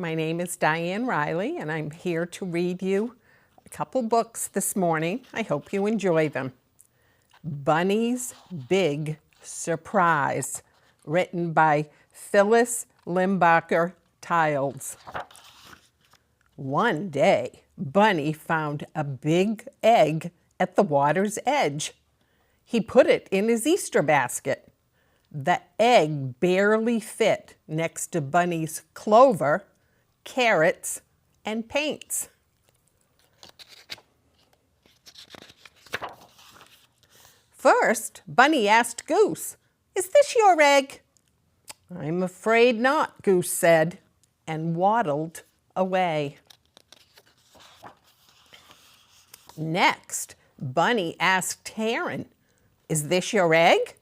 My name is Diane Riley, and I'm here to read you a couple books this morning. I hope you enjoy them. Bunny's Big Surprise, written by Phyllis Limbacher-Tiles. One day, Bunny found a big egg at the water's edge. He put it in his Easter basket. The egg barely fit next to Bunny's clover, carrots, and paints. First, Bunny asked Goose, "Is this your egg?" "I'm afraid not," Goose said, and waddled away. Next, Bunny asked Heron, "Is this your egg?"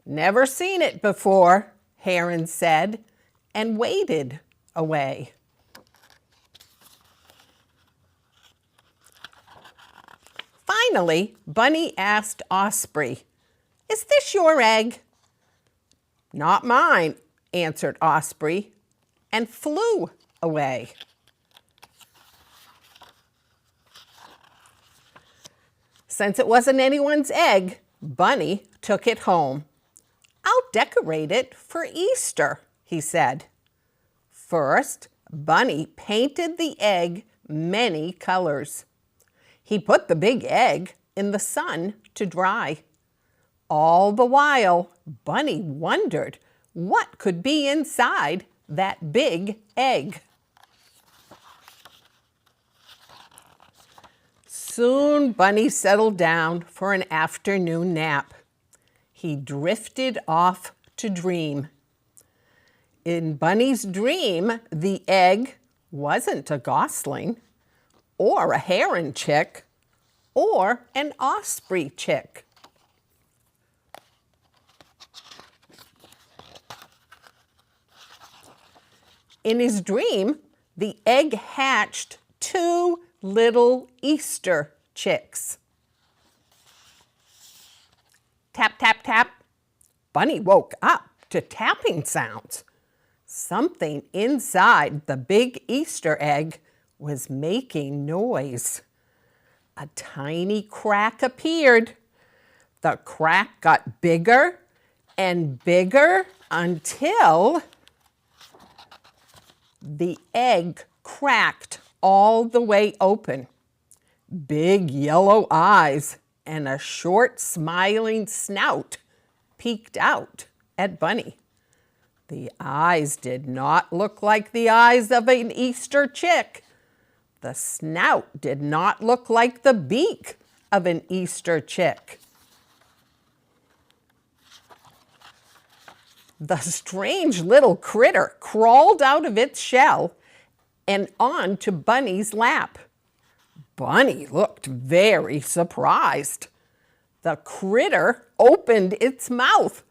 "Never seen it before," Heron said, and waded away. Finally, Bunny asked Osprey, "Is this your egg?" "Not mine," answered Osprey, and flew away. Since it wasn't anyone's egg, Bunny took it home. "I'll decorate it for Easter," he said. First, Bunny painted the egg many colors. He put the big egg in the sun to dry. All the while, Bunny wondered what could be inside that big egg. Soon, Bunny settled down for an afternoon nap. He drifted off to dream. In Bunny's dream, the egg wasn't a gosling, or a heron chick, or an osprey chick. In his dream, the egg hatched two little Easter chicks. Tap, tap, tap. Bunny woke up to tapping sounds. Something inside the big Easter egg was making noise. A tiny crack appeared. The crack got bigger and bigger until the egg cracked all the way open. Big yellow eyes and a short smiling snout peeked out at Bunny. The eyes did not look like the eyes of an Easter chick. The snout did not look like the beak of an Easter chick. The strange little critter crawled out of its shell and onto Bunny's lap. Bunny looked very surprised. The critter opened its mouth.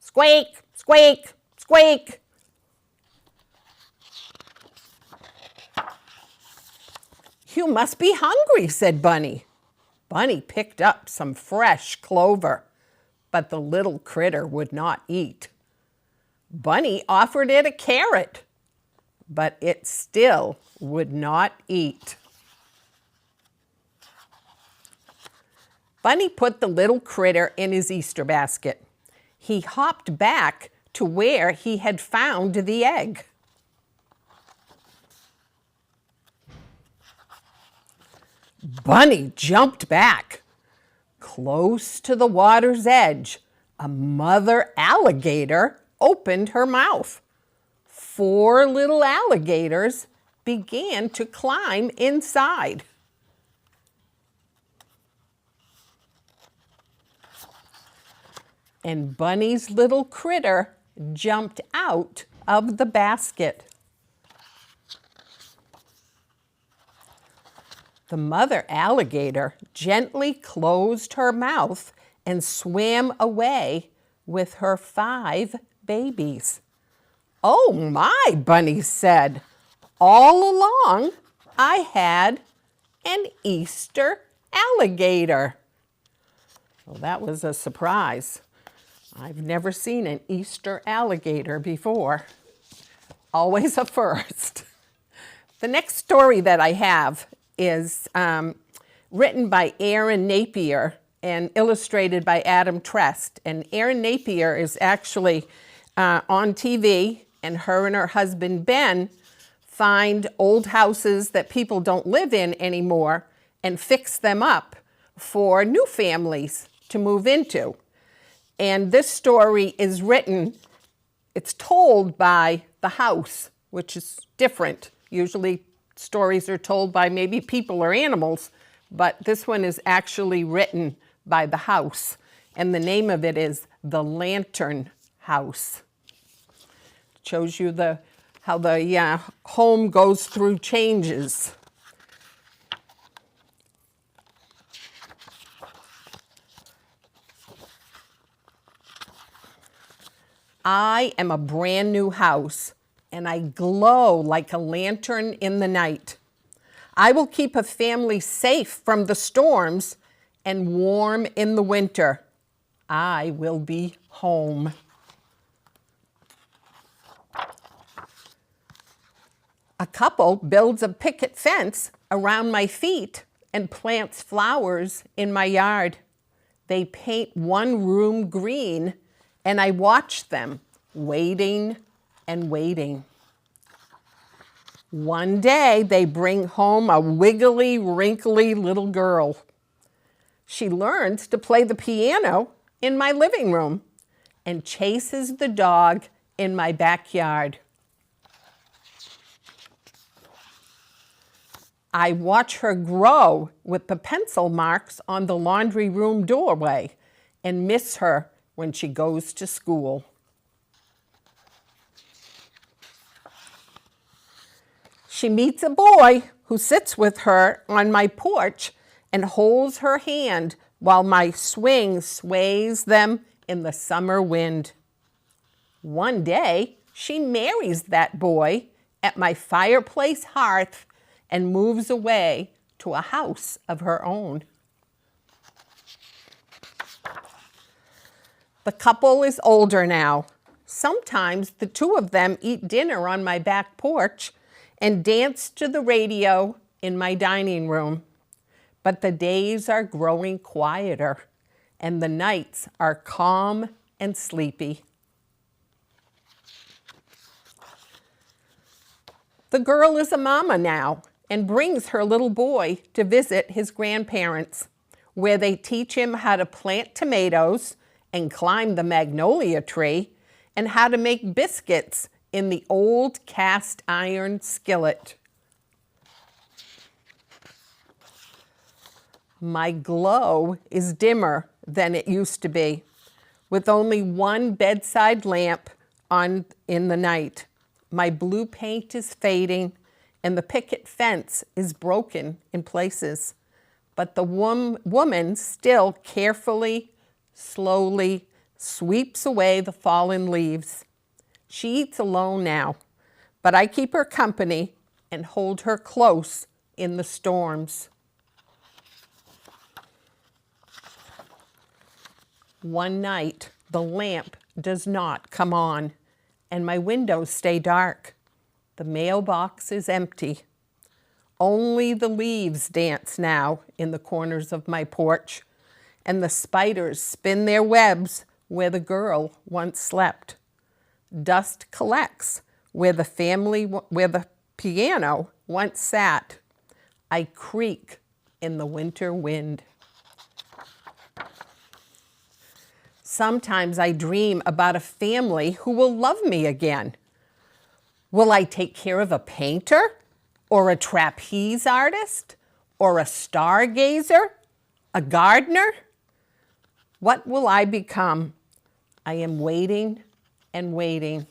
Squeak, squeak, squeak. "You must be hungry," said Bunny. Bunny picked up some fresh clover, but the little critter would not eat. Bunny offered it a carrot, but it still would not eat. Bunny put the little critter in his Easter basket. He hopped back to where he had found the egg. Bunny jumped back. Close to the water's edge, a mother alligator opened her mouth. 4 little alligators began to climb inside. And Bunny's little critter jumped out of the basket. The mother alligator gently closed her mouth and swam away with her 5 babies. "Oh my," Bunny said, "all along I had an Easter alligator." Well, that was a surprise. I've never seen an Easter alligator before. Always a first. The next story that I have is written by Erin Napier and illustrated by Adam Trest. And Erin Napier is actually on TV, and her husband Ben find old houses that people don't live in anymore and fix them up for new families to move into. And this story is written, it's told by the house, which is different. Usually stories are told by maybe people or animals, but this one is actually written by the house. And the name of it is The Lantern House. It shows you how the home goes through changes. I am a brand new house, and I glow like a lantern in the night. I will keep a family safe from the storms and warm in the winter. I will be home. A couple builds a picket fence around my feet and plants flowers in my yard. They paint one room green, and I watch them, waiting and waiting. One day, they bring home a wiggly, wrinkly little girl. She learns to play the piano in my living room and chases the dog in my backyard. I watch her grow with the pencil marks on the laundry room doorway and miss her when she goes to school. She meets a boy who sits with her on my porch and holds her hand while my swing sways them in the summer wind. One day, she marries that boy at my fireplace hearth and moves away to a house of her own. The couple is older now. Sometimes the two of them eat dinner on my back porch and dance to the radio in my dining room. But the days are growing quieter, and the nights are calm and sleepy. The girl is a mama now and brings her little boy to visit his grandparents, where they teach him how to plant tomatoes and climb the magnolia tree and how to make biscuits in the old cast iron skillet. My glow is dimmer than it used to be, with only one bedside lamp on in the night. My blue paint is fading, and the picket fence is broken in places. But the woman still carefully, slowly sweeps away the fallen leaves. She eats alone now, but I keep her company and hold her close in the storms. One night, the lamp does not come on, and my windows stay dark. The mailbox is empty. Only the leaves dance now in the corners of my porch, and the spiders spin their webs where the girl once slept. Dust collects where the piano once sat. I creak in the winter wind. Sometimes I dream about a family who will love me again. Will I take care of a painter, or a trapeze artist, or a stargazer, a gardener? What will I become? I am waiting and waiting.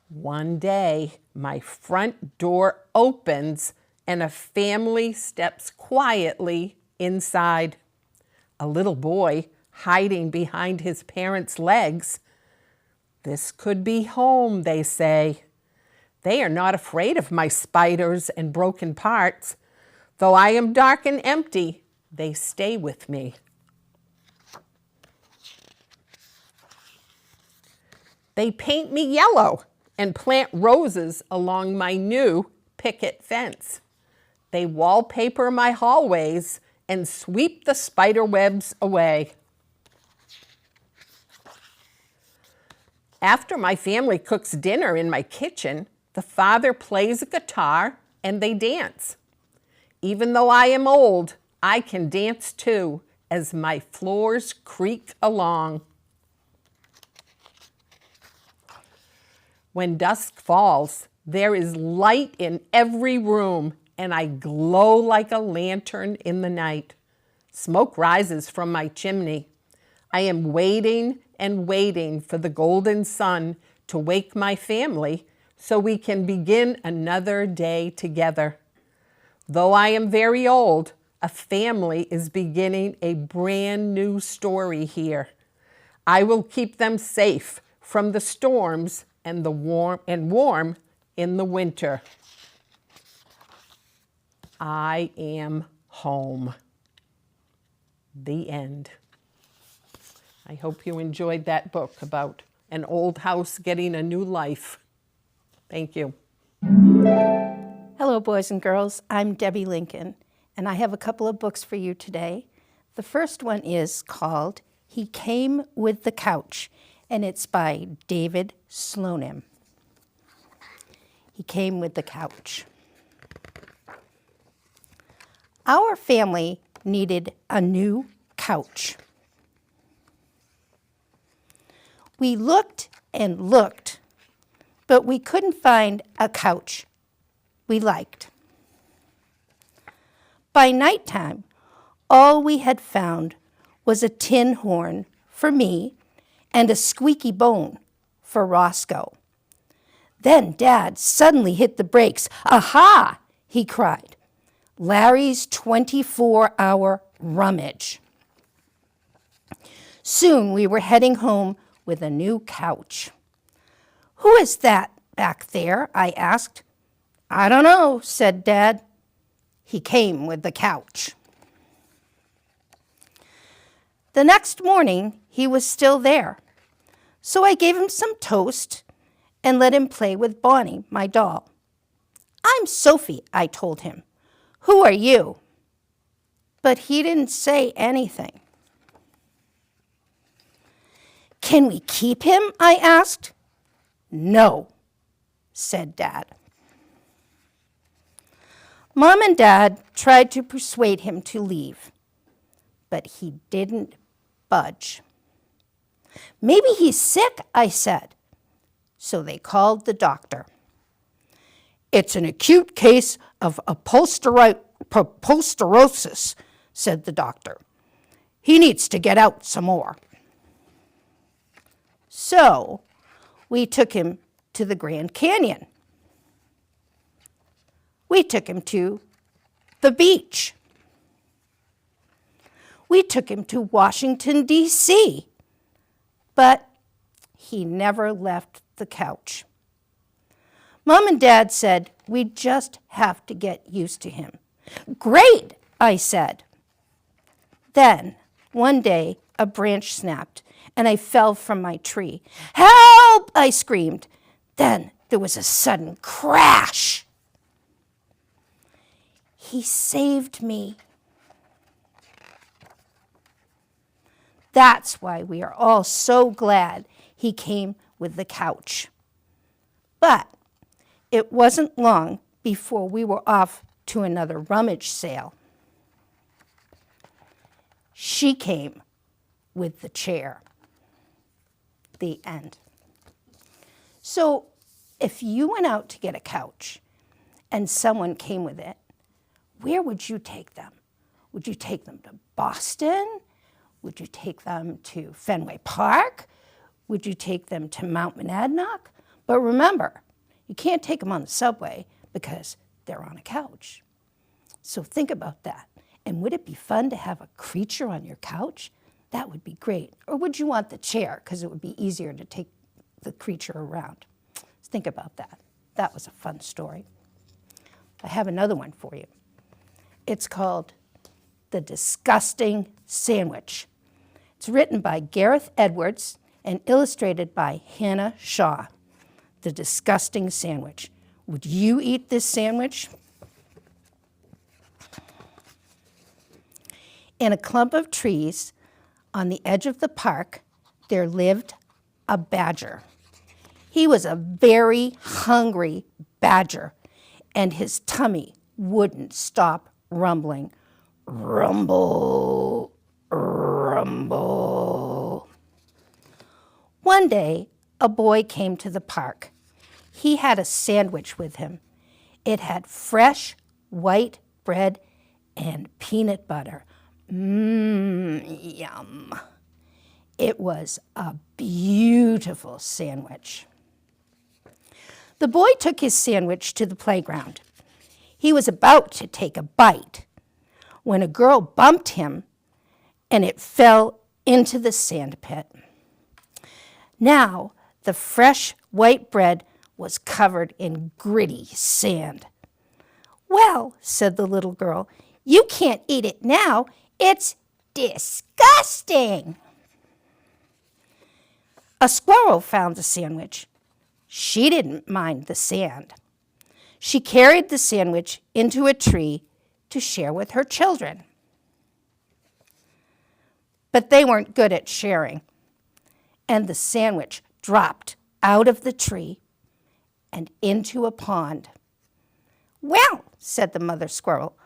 One day, my front door opens and a family steps quietly inside. A little boy hiding behind his parents' legs. This could be home, they say. They are not afraid of my spiders and broken parts. Though I am dark and empty, they stay with me. They paint me yellow and plant roses along my new picket fence. They wallpaper my hallways and sweep the spider webs away. After my family cooks dinner in my kitchen, the father plays a guitar and they dance. Even though I am old, I can dance too as my floors creak along. When dusk falls, there is light in every room, and I glow like a lantern in the night. Smoke rises from my chimney. I am waiting and waiting for the golden sun to wake my family so we can begin another day together. Though I am very old, a family is beginning a brand new story here. I will keep them safe from the storms and warm in the winter. I am home. The end. I hope you enjoyed that book about an old house getting a new life. Thank you. Hello, boys and girls. I'm Debbie Lincoln, and I have a couple of books for you today. The first one is called He Came with the Couch, and it's by David Slonim. He Came with the Couch. Our family needed a new couch. We looked and looked, but we couldn't find a couch we liked. By nighttime, all we had found was a tin horn for me and a squeaky bone for Roscoe. Then Dad suddenly hit the brakes. "Aha!" he cried. Larry's 24-hour rummage. Soon we were heading home with a new couch. "Who is that back there?" I asked. "I don't know," said Dad. He came with the couch. The next morning, he was still there. So I gave him some toast and let him play with Bonnie, my doll. "I'm Sophie," I told him. "Who are you?" But he didn't say anything. "Can we keep him?" I asked. "No," said Dad. Mom and Dad tried to persuade him to leave, but he didn't budge. "Maybe he's sick," I said. So they called the doctor. "It's an acute case of upholsterosis," said the doctor. "He needs to get out some more." So we took him to the Grand Canyon. We took him to the beach. We took him to Washington, D.C., but he never left the couch. Mom and Dad said we just have to get used to him. "Great," I said. Then, one day, a branch snapped, and I fell from my tree. "Help!" I screamed. Then there was a sudden crash. He saved me. That's why we are all so glad he came with the couch. But it wasn't long before we were off to another rummage sale. She came with the chair. The end. So if you went out to get a couch and someone came with it, where would you take them? Would you take them to Boston? Would you take them to Fenway Park? Would you take them to Mount Monadnock? But remember, you can't take them on the subway because they're on a couch. So think about that. And would it be fun to have a creature on your couch? That would be great. Or would you want the chair because it would be easier to take the creature around? Think about that. That was a fun story. I have another one for you. It's called The Disgusting Sandwich. It's written by Gareth Edwards and illustrated by Hannah Shaw. The Disgusting Sandwich. Would you eat this sandwich? In a clump of trees on the edge of the park, there lived a badger. He was a very hungry badger, and his tummy wouldn't stop rumbling. Rumble, rumble. One day, a boy came to the park. He had a sandwich with him. It had fresh white bread and peanut butter. Yum. It was a beautiful sandwich. The boy took his sandwich to the playground. He was about to take a bite when a girl bumped him and it fell into the sand pit. Now, the fresh white bread was covered in gritty sand. "Well," said the little girl, "you can't eat it now. It's disgusting." A squirrel found the sandwich. She didn't mind the sand. She carried the sandwich into a tree to share with her children. But they weren't good at sharing, and the sandwich dropped out of the tree and into a pond. "Well," said the mother squirrel,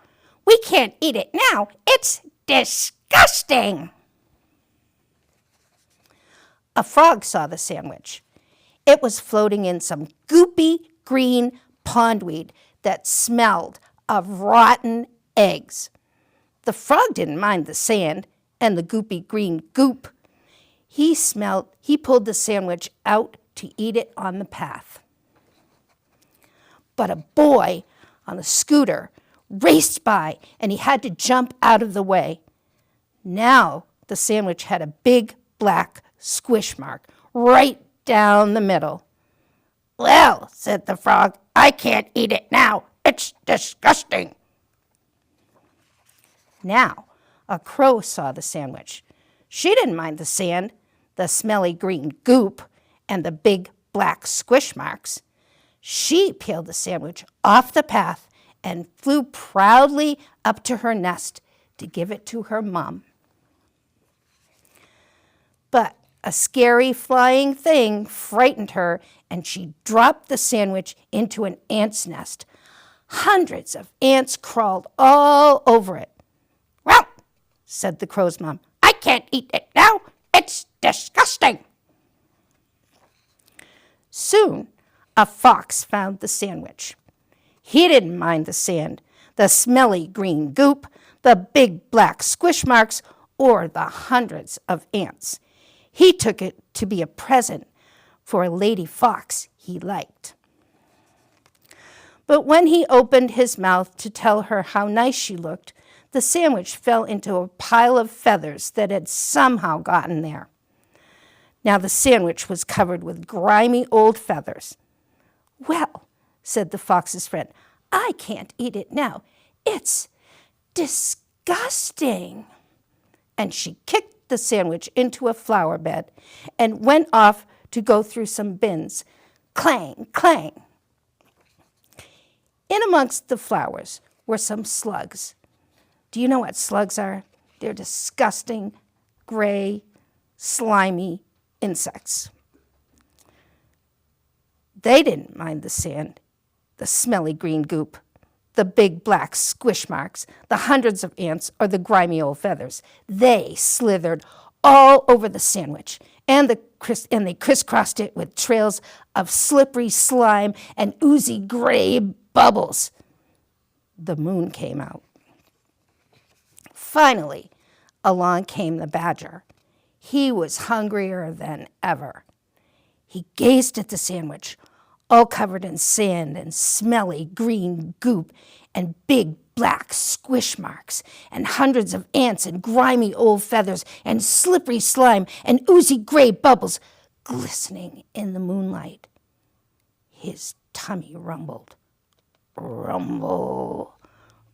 "we can't eat it now. It's disgusting." A frog saw the sandwich. It was floating in some goopy green pondweed that smelled of rotten eggs. The frog didn't mind the sand and the goopy green goop. He pulled the sandwich out to eat it on the path. But a boy on a scooter raced by, and he had to jump out of the way. Now the sandwich had a big black squish mark right down the middle. "Well," said the frog, "I can't eat it now. It's disgusting." Now a crow saw the sandwich. She didn't mind the sand, the smelly green goop, and the big black squish marks. She peeled the sandwich off the path and flew proudly up to her nest to give it to her mom. But a scary flying thing frightened her, and she dropped the sandwich into an ant's nest. Hundreds of ants crawled all over it. "Well," said the crow's mom, "I can't eat it now. It's disgusting." Soon, a fox found the sandwich. He didn't mind the sand, the smelly green goop, the big black squish marks, or the hundreds of ants. He took it to be a present for a lady fox he liked. But when he opened his mouth to tell her how nice she looked, the sandwich fell into a pile of feathers that had somehow gotten there. Now the sandwich was covered with grimy old feathers. "Well," said the fox's friend, "I can't eat it now. It's disgusting." And she kicked the sandwich into a flower bed and went off to go through some bins. Clang, clang. In amongst the flowers were some slugs. Do you know what slugs are? They're disgusting, gray, slimy insects. They didn't mind the sand, the smelly green goop, the big black squish marks, the hundreds of ants, or the grimy old feathers. They slithered all over the sandwich, and they crisscrossed it with trails of slippery slime and oozy gray bubbles. The moon came out. Finally, along came the badger. He was hungrier than ever. He gazed at the sandwich, all covered in sand and smelly green goop and big black squish marks and hundreds of ants and grimy old feathers and slippery slime and oozy gray bubbles glistening in the moonlight. His tummy rumbled. Rumble,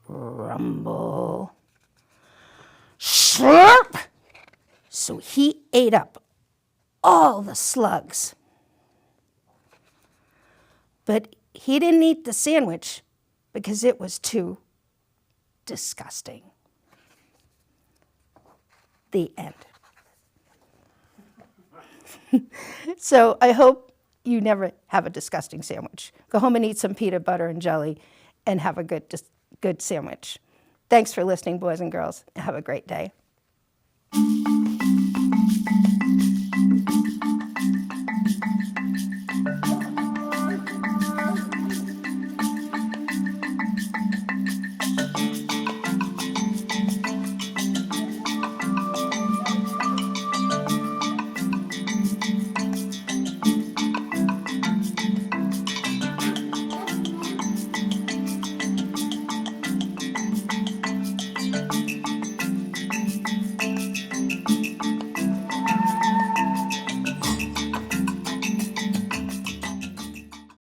rumble. Slurp! So he ate up all the slugs. But he didn't eat the sandwich because it was too disgusting. The end. So I hope you never have a disgusting sandwich. Go home and eat some peanut butter and jelly and have a good sandwich. Thanks for listening, boys and girls. Have a great day.